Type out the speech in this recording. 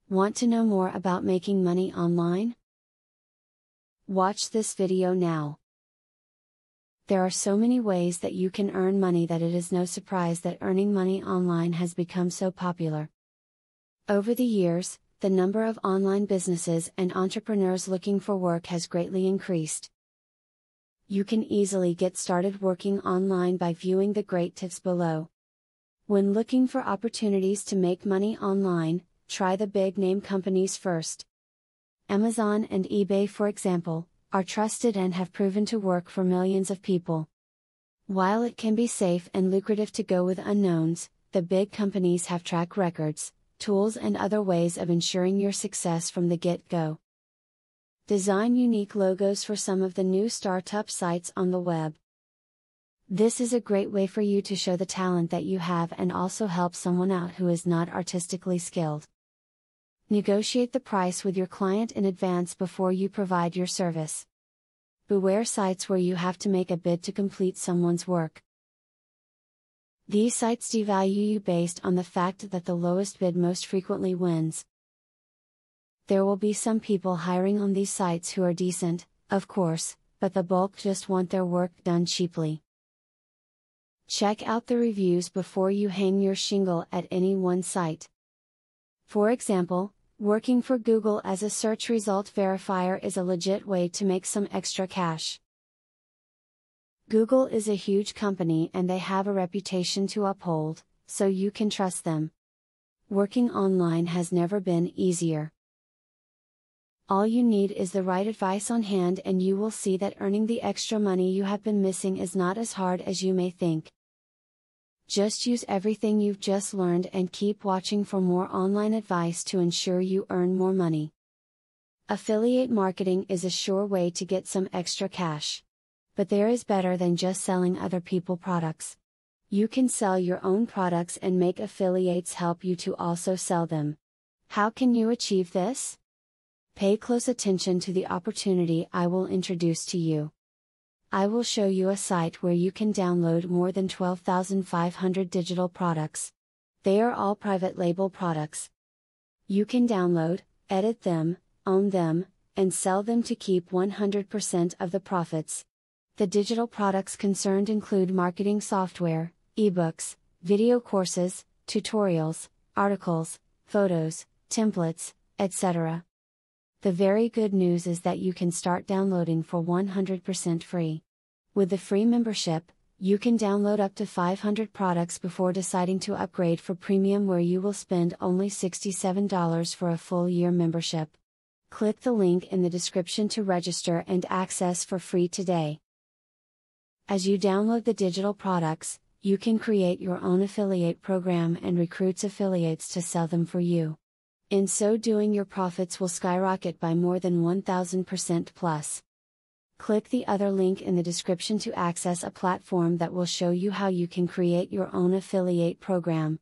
Want to know more about making money online? Watch this video now. There are so many ways that you can earn money that it is no surprise that earning money online has become so popular. Over the years, the number of online businesses and entrepreneurs looking for work has greatly increased. You can easily get started working online by viewing the great tips below. When looking for opportunities to make money online, try the big name companies first. Amazon and eBay, for example, are trusted and have proven to work for millions of people. While it can be safe and lucrative to go with unknowns, the big companies have track records, tools and other ways of ensuring your success from the get-go. Design unique logos for some of the new startup sites on the web. This is a great way for you to show the talent that you have and also help someone out who is not artistically skilled. Negotiate the price with your client in advance before you provide your service. Beware sites where you have to make a bid to complete someone's work. These sites devalue you based on the fact that the lowest bid most frequently wins. There will be some people hiring on these sites who are decent, of course, but the bulk just want their work done cheaply. Check out the reviews before you hang your shingle at any one site. For example, working for Google as a search result verifier is a legit way to make some extra cash. Google is a huge company and they have a reputation to uphold, so you can trust them. Working online has never been easier. All you need is the right advice on hand and you will see that earning the extra money you have been missing is not as hard as you may think. Just use everything you've just learned and keep watching for more online advice to ensure you earn more money. Affiliate marketing is a sure way to get some extra cash. But there is better than just selling other people's products. You can sell your own products and make affiliates help you to also sell them. How can you achieve this? Pay close attention to the opportunity I will introduce to you. I will show you a site where you can download more than 12,500 digital products. They are all private label products. You can download, edit them, own them, and sell them to keep 100% of the profits. The digital products concerned include marketing software, ebooks, video courses, tutorials, articles, photos, templates, etc. The very good news is that you can start downloading for 100% free. With the free membership, you can download up to 500 products before deciding to upgrade for premium, where you will spend only $67 for a full year membership. Click the link in the description to register and access for free today. As you download the digital products, you can create your own affiliate program and recruit affiliates to sell them for you. In so doing, your profits will skyrocket by more than 1000% plus. Click the other link in the description to access a platform that will show you how you can create your own affiliate program.